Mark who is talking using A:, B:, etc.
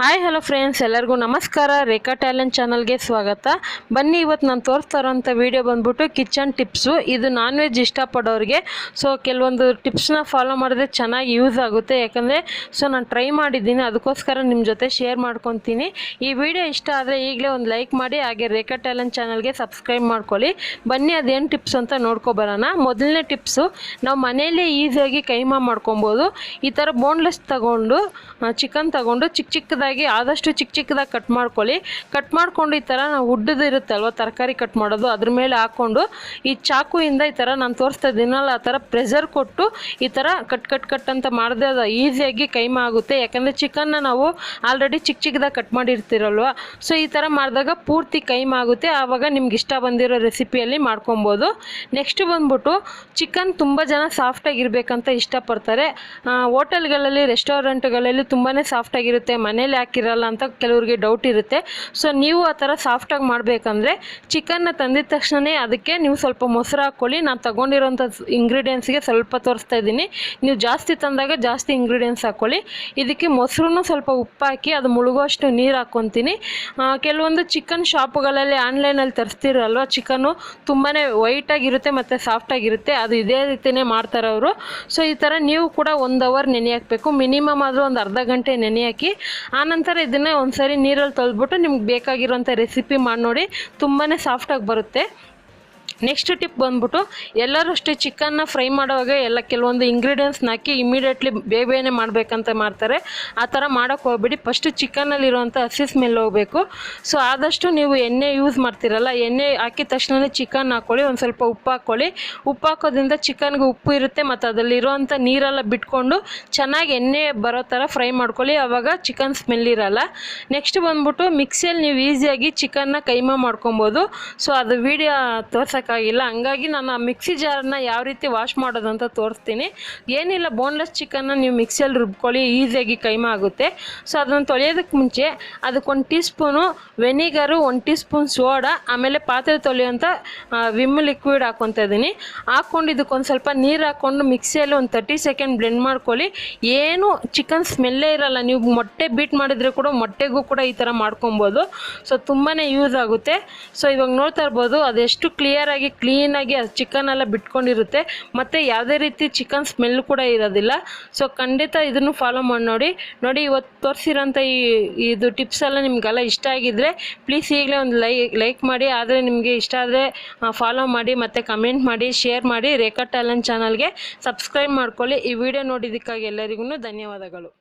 A: Hi hello friends, ಎಲ್ಲರಿಗೂ ನಮಸ್ಕಾರ. ರೇಖಾ talent ಚಾನಲ್ಗೆ ಸ್ವಾಗತ. ಬನ್ನಿ, ಇವತ್ತು ನಾನು ತೋರಿಸ್ತಾ ಇರೋಂಥ ವಿಡಿಯೋ ಬಂದ್ಬಿಟ್ಟು ಕಿಚನ್ ಟಿಪ್ಸು. ಇದು ನಾನ್ ವೆಜ್ ಇಷ್ಟಪಡೋರಿಗೆ ಕೆಲವೊಂದು ಟಿಪ್ಸ್ನ ಫಾಲೋ ಮಾಡಿದ್ರೆ ಚೆನ್ನಾಗಿ ಯೂಸ್ ಆಗುತ್ತೆ. ಯಾಕಂದರೆ ನಾನು ಟ್ರೈ ಮಾಡಿದ್ದೀನಿ, ಅದಕ್ಕೋಸ್ಕರ ನಿಮ್ಮ ಜೊತೆ ಶೇರ್ ಮಾಡ್ಕೊತೀನಿ. ಈ ವಿಡಿಯೋ ಇಷ್ಟ ಆದರೆ ಈಗಲೇ ಒಂದು ಲೈಕ್ ಮಾಡಿ, ಹಾಗೆ ರೇಖಾ ಟ್ಯಾಲೆಂಟ್ ಚಾನಲ್ಗೆ ಸಬ್ಸ್ಕ್ರೈಬ್ ಮಾಡ್ಕೊಳ್ಳಿ. ಬನ್ನಿ, ಅದೇನು ಟಿಪ್ಸ್ ಅಂತ ನೋಡ್ಕೊಬರೋಣ. ಮೊದಲನೇ ಟಿಪ್ಸು, ನಾವು ಮನೆಯಲ್ಲೇ ಈಸಿಯಾಗಿ ಕೈಮಾ ಮಾಡ್ಕೊಬೋದು. ಈ ಥರ ಬೋನ್ಲೆಸ್ ತಗೊಂಡು ಚಿಕನ್ ತಗೊಂಡು ಚಿಕ್ಕದಾಗಿ ಆದಷ್ಟು ಚಿಕ್ಕದಾಗಿ ಕಟ್ ಮಾಡ್ಕೊಂಡು ಈ ಥರ ನಾವು ಉಡ್ಡದಿರುತ್ತಲ್ವ ತರಕಾರಿ ಕಟ್ ಮಾಡೋದು, ಅದ್ರ ಮೇಲೆ ಹಾಕ್ಕೊಂಡು ಈ ಚಾಕುಯಿಂದ ಈ ಥರ ನಾನು ತೋರಿಸ್ತಾ ಇದ್ದೀನಲ್ಲ ಆ ಥರ ಪ್ರೆಷರ್ ಕೊಟ್ಟು ಈ ಥರ ಕಟ್ ಅಂತ ಮಾಡಿದ್ರೆ ಅದು ಈಸಿಯಾಗಿ ಕೈಮಾ ಆಗುತ್ತೆ. ಯಾಕಂದರೆ ಚಿಕನ್ನ ನಾವು ಆಲ್ರೆಡಿ ಚಿಕ್ಕದಾಗಿ ಕಟ್ ಮಾಡಿರ್ತೀರಲ್ವ, ಈ ಥರ ಮಾಡಿದಾಗ ಪೂರ್ತಿ ಕೈಮಾ ಆಗುತ್ತೆ. ಆವಾಗ ನಿಮ್ಗೆ ಇಷ್ಟ ಬಂದಿರೋ ರೆಸಿಪಿಯಲ್ಲಿ ಮಾಡ್ಕೊಬೋದು. ನೆಕ್ಸ್ಟ್ ಬಂದ್ಬಿಟ್ಟು, ಚಿಕನ್ ತುಂಬ ಜನ ಸಾಫ್ಟಾಗಿರ್ಬೇಕಂತ ಇಷ್ಟಪಡ್ತಾರೆ. ಹೋಟೆಲ್ಗಳಲ್ಲಿ ರೆಸ್ಟೋರೆಂಟ್ಗಳಲ್ಲಿ ತುಂಬಾ ಸಾಫ್ಟಾಗಿರುತ್ತೆ, ಮನೇಲಿ ಹಾಕಿರಲ್ಲ ಅಂತ ಕೆಲವರಿಗೆ ಡೌಟ್ ಇರುತ್ತೆ. ನೀವು ಆ ಥರ ಸಾಫ್ಟಾಗಿ ಮಾಡಬೇಕಂದ್ರೆ ಚಿಕನ್ನ ತಂದಿದ ತಕ್ಷಣ ಅದಕ್ಕೆ ನೀವು ಸ್ವಲ್ಪ ಮೊಸರು ಹಾಕ್ಕೊಳ್ಳಿ. ನಾನು ತಗೊಂಡಿರೋಂಥ ಇಂಗ್ರೀಡಿಯೆಂಟ್ಸ್ಗೆ ಸ್ವಲ್ಪ ತೋರಿಸ್ತಾ ಇದ್ದೀನಿ. ನೀವು ಜಾಸ್ತಿ ತಂದಾಗ ಜಾಸ್ತಿ ಇಂಗ್ರೀಡಿಯೆಂಟ್ಸ್ ಹಾಕ್ಕೊಳ್ಳಿ. ಇದಕ್ಕೆ ಮೊಸರು ಸ್ವಲ್ಪ ಉಪ್ಪು ಹಾಕಿ ಅದು ಮುಳುಗುವಷ್ಟು ನೀರು ಹಾಕ್ಕೊತೀನಿ. ಕೆಲವೊಂದು ಚಿಕನ್ ಶಾಪ್ಗಳಲ್ಲಿ ಆನ್ಲೈನಲ್ಲಿ ತರಿಸ್ತಿರಲ್ವ, ಚಿಕನ್ನು ತುಂಬಾ ವೈಟಾಗಿರುತ್ತೆ ಮತ್ತು ಸಾಫ್ಟಾಗಿರುತ್ತೆ. ಅದು ಇದೇ ರೀತಿಯೇ ಮಾಡ್ತಾರೆ ಅವರು. ಈ ಥರ ನೀವು ಕೂಡ 1 ಅವರ್ ನೆನೆ ಹಾಕಬೇಕು. ಮಿನಿಮಮ್ ಆದರೂ ಒಂದು ಅರ್ಧ ಗಂಟೆ ನೆನೆ ಹಾಕಿ, ಆನಂತರ ಇದನ್ನೇ ಒಂದ್ಸರಿ ನೀರಲ್ಲಿ ತೊಳೆದ್ಬಿಟ್ಟು ನಿಮ್ಗೆ ಬೇಕಾಗಿರೋಂಥ ರೆಸಿಪಿ ಮಾಡಿ ನೋಡಿ, ತುಂಬಾ ಸಾಫ್ಟಾಗಿ ಬರುತ್ತೆ. ನೆಕ್ಸ್ಟ್ ಟಿಪ್ ಬಂದ್ಬಿಟ್ಟು, ಎಲ್ಲರೂ ಅಷ್ಟೇ ಚಿಕನ್ನ ಫ್ರೈ ಮಾಡುವಾಗ ಕೆಲವೊಂದು ಇಂಗ್ರೀಡಿಯೆಂಟ್ಸ್ನ ಹಾಕಿ ಇಮಿಡಿಯೇಟ್ಲಿ ಬೇಗನೆ ಮಾಡಬೇಕಂತ ಮಾಡ್ತಾರೆ. ಆ ಥರ ಮಾಡೋಕ್ಕೆ ಹೋಗ್ಬೇಡಿ. ಫಸ್ಟು ಚಿಕನ್ನಲ್ಲಿರುವಂಥ ಹಸಿ ಸ್ಮೆಲ್ ಹೋಗಬೇಕು. ಆದಷ್ಟು ನೀವು ಎಣ್ಣೆ ಯೂಸ್ ಮಾಡ್ತೀರಲ್ಲ, ಎಣ್ಣೆ ಹಾಕಿದ ತಕ್ಷಣ ಚಿಕನ್ ಹಾಕ್ಕೊಳ್ಳಿ, ಒಂದು ಸ್ವಲ್ಪ ಉಪ್ಪು ಹಾಕ್ಕೊಳ್ಳಿ. ಉಪ್ಪು ಹಾಕೋದ್ರಿಂದ ಚಿಕನ್ಗೆ ಉಪ್ಪು ಇರುತ್ತೆ ಮತ್ತು ಅದರಲ್ಲಿರುವಂಥ ನೀರೆಲ್ಲ ಬಿಟ್ಕೊಂಡು ಚೆನ್ನಾಗಿ ಎಣ್ಣೆ ಬರೋ ಥರ ಫ್ರೈ ಮಾಡ್ಕೊಳ್ಳಿ. ಆವಾಗ ಚಿಕನ್ ಸ್ಮೆಲ್ ಇರಲ್ಲ. ನೆಕ್ಸ್ಟ್ ಬಂದ್ಬಿಟ್ಟು, ಮಿಕ್ಸಿಯಲ್ಲಿ ನೀವು ಈಸಿಯಾಗಿ ಚಿಕನ್ನ ಕೈಮಾ ಮಾಡ್ಕೊಬೋದು. ಅದು ವಿಡಿಯೋ ತೋರ್ಸೋಕ್ಕಾಗಿಲ್ಲ, ಹಂಗಾಗಿ ನಾನು ಆ ಮಿಕ್ಸಿ ಜಾರನ್ನ ಯಾವ ರೀತಿ ವಾಶ್ ಮಾಡೋದಂತ ತೋರಿಸ್ತೀನಿ. ಏನಿಲ್ಲ, ಬೋನ್ಲೆಸ್ ಚಿಕನ್ನ ನೀವು ಮಿಕ್ಸಿಯಲ್ಲಿ ರುಬ್ಕೊಳ್ಳಿ, ಈಸಿಯಾಗಿ ಕೈಮಾ ಆಗುತ್ತೆ. ಅದನ್ನು ತೊಳೆಯೋದಕ್ಕೆ ಮುಂಚೆ ಅದಕ್ಕೊಂದು tea spoon vinegar, 1 tea spoon soda, ಆಮೇಲೆ ಪಾತ್ರೆ ತೊಳೆಯುವಂಥ ವಿಮ್ ಲಿಕ್ವಿಡ್ ಹಾಕ್ಕೊತಾ ಇದ್ದೀನಿ. ಹಾಕ್ಕೊಂಡು ಇದಕ್ಕೊಂದು ಸ್ವಲ್ಪ ನೀರು ಹಾಕ್ಕೊಂಡು ಮಿಕ್ಸಿಯಲ್ಲಿ ಒಂದು 30 ಸೆಕೆಂಡ್ ಬ್ಲೆಂಡ್ ಮಾಡ್ಕೊಳ್ಳಿ. ಏನು ಚಿಕನ್ ಸ್ಮೆಲ್ಲೇ ಇರಲ್ಲ. ನೀವು ಮೊಟ್ಟೆ ಬೀಟ್ ಮಾಡಿದರೆ ಕೂಡ ಮೊಟ್ಟೆಗೂ ಕೂಡ ಈ ಥರ ಮಾಡ್ಕೊಬೋದು. ತುಂಬಾ ಯೂಸ್ ಆಗುತ್ತೆ. ಇವಾಗ ನೋಡ್ತಾ ಇರ್ಬೋದು, ಅದೆಷ್ಟು ಕ್ಲೀನಾಗಿ ಚಿಕನ್ ಎಲ್ಲ ಬಿಟ್ಕೊಂಡಿರುತ್ತೆ ಮತ್ತು ಯಾವುದೇ ರೀತಿ ಚಿಕನ್ ಸ್ಮೆಲ್ ಕೂಡ ಇರೋದಿಲ್ಲ. ಖಂಡಿತ ಇದನ್ನು ಫಾಲೋ ಮಾಡಿ ನೋಡಿ. ಇವತ್ತು ತೋರಿಸಿರೋಂಥ ಇದು ಟಿಪ್ಸ್ ಎಲ್ಲ ನಿಮಗೆಲ್ಲ ಇಷ್ಟ ಆಗಿದ್ದರೆ ಪ್ಲೀಸ್ ಈಗಲೇ ಒಂದು ಲೈಕ್ ಮಾಡಿ. ಆದರೆ ನಿಮಗೆ ಇಷ್ಟ ಆದರೆ ಫಾಲೋ ಮಾಡಿ ಮತ್ತು ಕಮೆಂಟ್ ಮಾಡಿ, ಶೇರ್ ಮಾಡಿ. ರೇಖಾ ಟ್ಯಾಲೆಂಟ್ ಚಾನಲ್ಗೆ ಸಬ್ಸ್ಕ್ರೈಬ್ ಮಾಡ್ಕೊಳ್ಳಿ. ಈ ವಿಡಿಯೋ ನೋಡಿದ್ದಕ್ಕಾಗಿ ಎಲ್ಲರಿಗೂ ಧನ್ಯವಾದಗಳು.